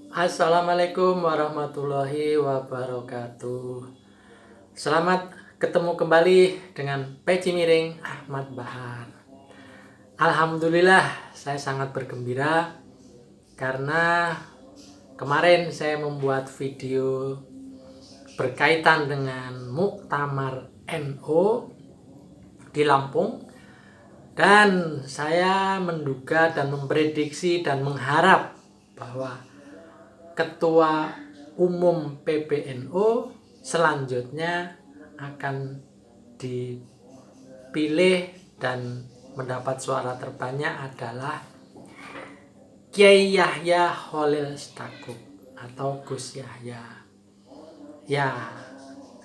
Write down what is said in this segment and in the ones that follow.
Assalamualaikum warahmatullahi wabarakatuh. Selamat ketemu kembali dengan Peci Miring Ahmad Bahar. Alhamdulillah, saya sangat bergembira karena kemarin saya membuat video berkaitan dengan Muktamar NU di Lampung, dan saya menduga dan memprediksi dan mengharap bahwa Ketua Umum PBNU selanjutnya akan dipilih dan mendapat suara terbanyak adalah Kiai Yahya Khalil Stakuf atau Gus Yahya. Ya,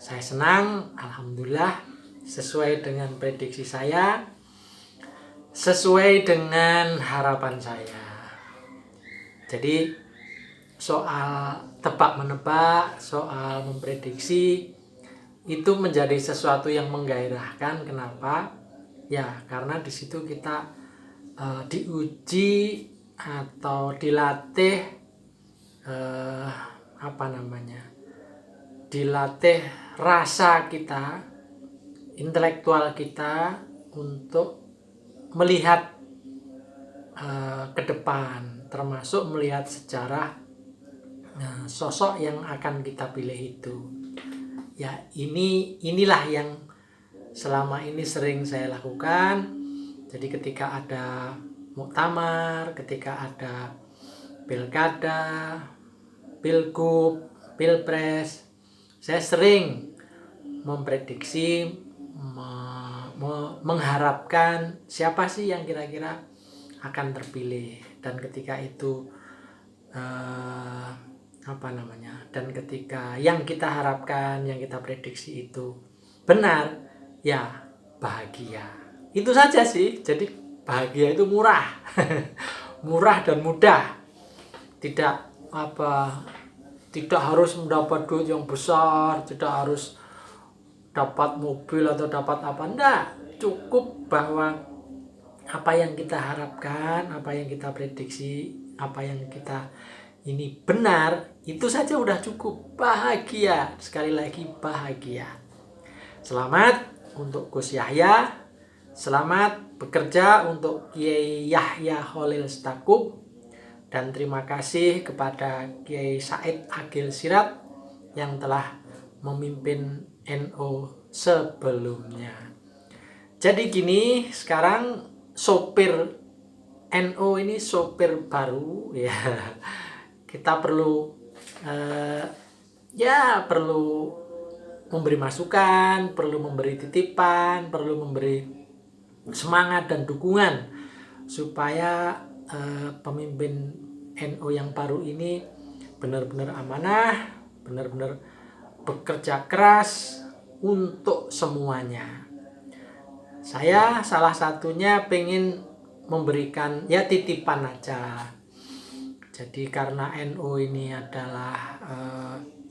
saya senang, alhamdulillah, sesuai dengan prediksi saya, sesuai dengan harapan saya. Jadi soal tebak-menebak, soal memprediksi itu menjadi sesuatu yang menggairahkan. Kenapa? Ya, karena di situ kita diuji atau dilatih dilatih rasa kita, intelektual kita untuk melihat ke depan, termasuk melihat sejarah sosok yang akan kita pilih itu. Ya, inilah yang selama ini sering saya lakukan. Jadi ketika ada muktamar, ketika ada pilkada, pilgub, pilpres, saya sering memprediksi, mengharapkan siapa sih yang kira-kira akan terpilih. Dan ketika itu dan ketika yang kita harapkan, yang kita prediksi itu benar, ya bahagia. Itu saja sih. Jadi bahagia itu murah. Murah dan mudah. Tidak harus mendapat duit yang besar, tidak harus dapat mobil atau dapat apa. Enggak, cukup bahwa apa yang kita harapkan, apa yang kita prediksi, apa yang kita ini benar, itu saja udah cukup. Bahagia, sekali lagi bahagia. Selamat untuk Gus Yahya, selamat bekerja untuk Kiai Yahya Khalil Stakuf, dan terima kasih kepada Kiai Said Agil Siraj yang telah memimpin NU sebelumnya. Jadi gini, sekarang sopir NU ini sopir baru ya. Kita perlu perlu memberi masukan, perlu memberi titipan, perlu memberi semangat dan dukungan supaya pemimpin NU yang baru ini benar-benar amanah, benar-benar bekerja keras untuk semuanya. Saya salah satunya pengen memberikan titipan aja. Jadi karena NU ini adalah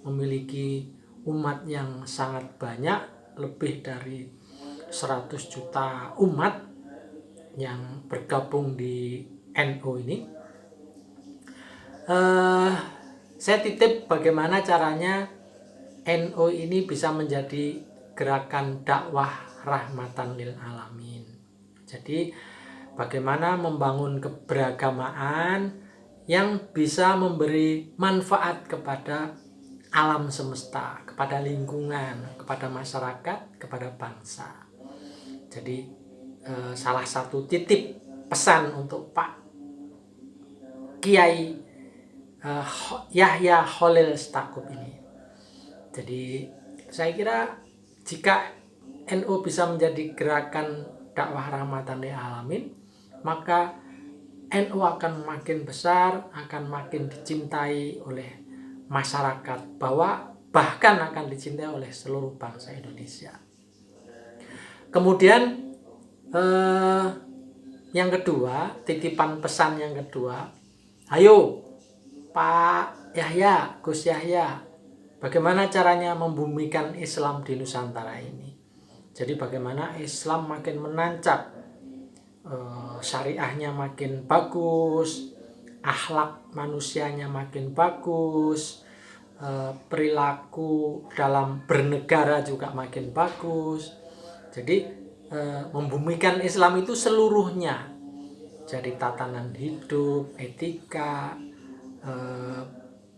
memiliki umat yang sangat banyak, lebih dari 100 juta umat yang bergabung di NU ini. Saya titip bagaimana caranya NU ini bisa menjadi gerakan dakwah rahmatan lil alamin. Jadi bagaimana membangun keberagamaan yang bisa memberi manfaat kepada alam semesta, kepada lingkungan, kepada masyarakat, kepada bangsa. Jadi salah satu titip pesan untuk Pak Kiai Yahya Khalil Stakuf ini. Jadi saya kira jika NU bisa menjadi gerakan dakwah rahmatan lil alamin, maka NU akan makin besar, akan makin dicintai oleh masyarakat bawah, bahkan akan dicintai oleh seluruh bangsa Indonesia. Kemudian yang kedua, titipan pesan yang kedua, ayo Pak Yahya, Gus Yahya, bagaimana caranya membumikan Islam di Nusantara ini? Jadi bagaimana Islam makin menancap, syariahnya makin bagus, akhlak manusianya makin bagus, perilaku dalam bernegara juga makin bagus. Jadi membumikan Islam itu seluruhnya, jadi tatanan hidup, etika,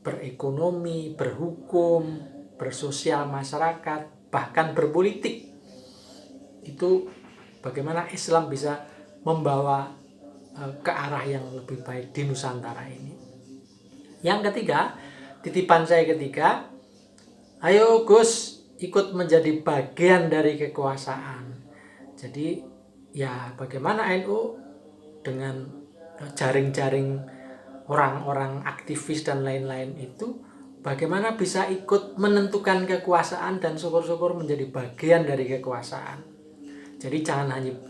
berekonomi, berhukum, bersosial masyarakat, bahkan berpolitik. Itu bagaimana Islam bisa membawa ke arah yang lebih baik di Nusantara ini. Yang ketiga, titipan saya ketiga, ayo Gus ikut menjadi bagian dari kekuasaan. Jadi ya bagaimana NU dengan jaring-jaring orang-orang aktivis dan lain-lain itu, bagaimana bisa ikut menentukan kekuasaan dan syukur-syukur menjadi bagian dari kekuasaan. Jadi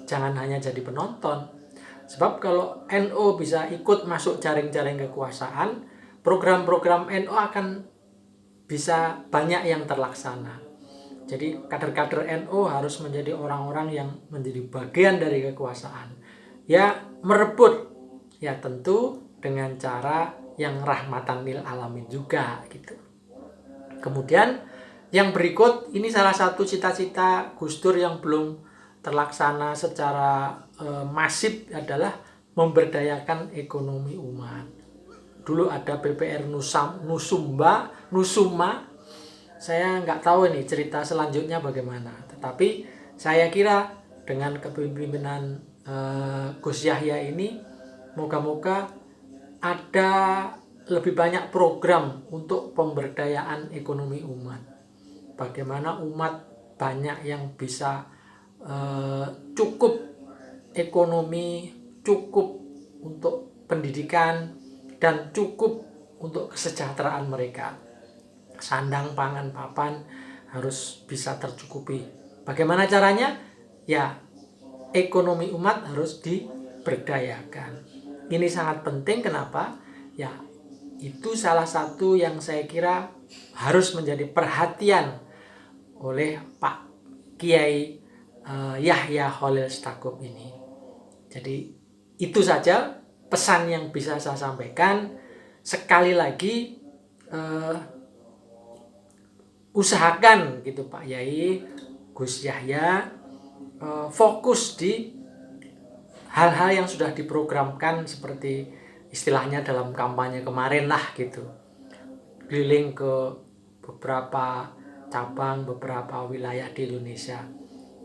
jangan hanya jadi penonton. Sebab kalau NU bisa ikut masuk jaring-jaring kekuasaan, program-program NU akan bisa banyak yang terlaksana. Jadi kader-kader NU harus menjadi orang-orang yang menjadi bagian dari kekuasaan. Ya merebut, ya tentu dengan cara yang rahmatan lil alamin juga gitu. Kemudian yang berikut, ini salah satu cita-cita Gus Dur yang belum terlaksana secara masif adalah memberdayakan ekonomi umat. Dulu ada BPR Nusuma, saya nggak tahu ini cerita selanjutnya bagaimana. Tetapi saya kira dengan kepemimpinan Gus Yahya ini, moga-moga ada lebih banyak program untuk pemberdayaan ekonomi umat. Bagaimana umat banyak yang bisa cukup ekonomi, cukup untuk pendidikan, dan cukup untuk kesejahteraan mereka. Sandang, pangan, papan harus bisa tercukupi. Bagaimana caranya? Ya, ekonomi umat harus diberdayakan. Ini sangat penting. Kenapa? Ya, itu salah satu yang saya kira harus menjadi perhatian oleh Pak Kiai Yahya Khalil Stakuf ini. Jadi itu saja pesan yang bisa saya sampaikan. Sekali lagi usahakan gitu Pak Yai, Gus Yahya, fokus di hal-hal yang sudah diprogramkan, seperti istilahnya dalam kampanye kemarin lah gitu, keliling ke beberapa cabang, beberapa wilayah di Indonesia.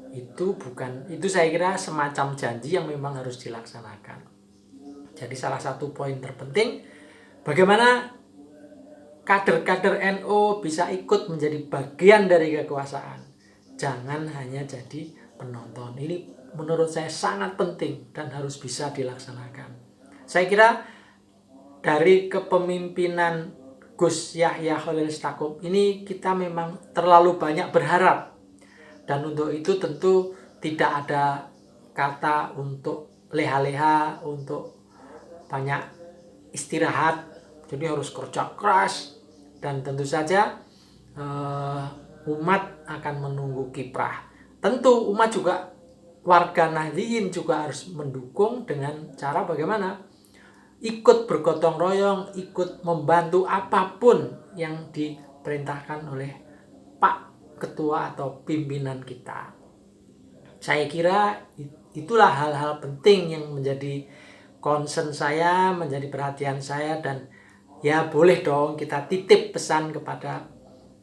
Itu saya kira semacam janji yang memang harus dilaksanakan. Jadi salah satu poin terpenting, bagaimana kader-kader NU bisa ikut menjadi bagian dari kekuasaan. Jangan hanya jadi penonton. Ini menurut saya sangat penting dan harus bisa dilaksanakan. Saya kira dari kepemimpinan Gus Yahya Khalil Stakuf ini kita memang terlalu banyak berharap. Dan untuk itu tentu tidak ada kata untuk leha-leha, untuk banyak istirahat. Jadi harus kerja keras. Dan tentu saja umat akan menunggu kiprah. Tentu umat juga, warga Nahdliyin juga harus mendukung dengan cara bagaimana? Ikut bergotong royong, ikut membantu apapun yang diperintahkan oleh Pak Ketua atau pimpinan kita. Saya kira itulah hal-hal penting yang menjadi concern saya, menjadi perhatian saya, dan ya boleh dong kita titip pesan kepada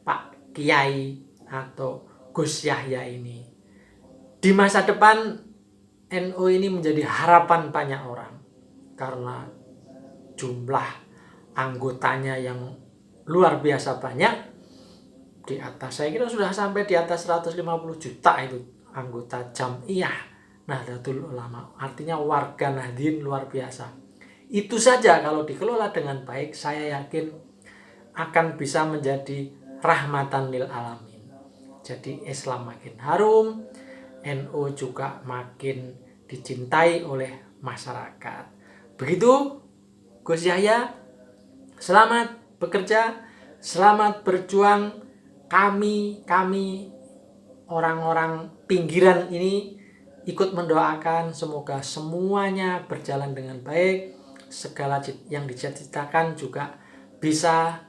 Pak Kiai atau Gus Yahya ini. Di masa depan NU ini menjadi harapan banyak orang karena jumlah anggotanya yang luar biasa banyak. Di atas, saya kira sudah sampai di atas 150 juta itu anggota Jam'iyah Nahdlatul Ulama. Artinya warga Nahdliyin luar biasa. Itu saja kalau dikelola dengan baik, saya yakin akan bisa menjadi rahmatan lil alamin. Jadi Islam makin harum, NU juga makin dicintai oleh masyarakat. Begitu Gus Yahya, selamat bekerja, selamat berjuang. Kami orang-orang pinggiran ini ikut mendoakan semoga semuanya berjalan dengan baik, segala yang dicita-citakan juga bisa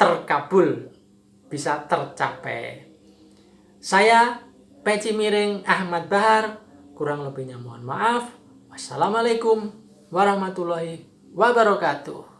terkabul, bisa tercapai. Saya Peci Miring Ahmad Bahar, kurang lebihnya mohon maaf. Wassalamualaikum warahmatullahi wabarakatuh.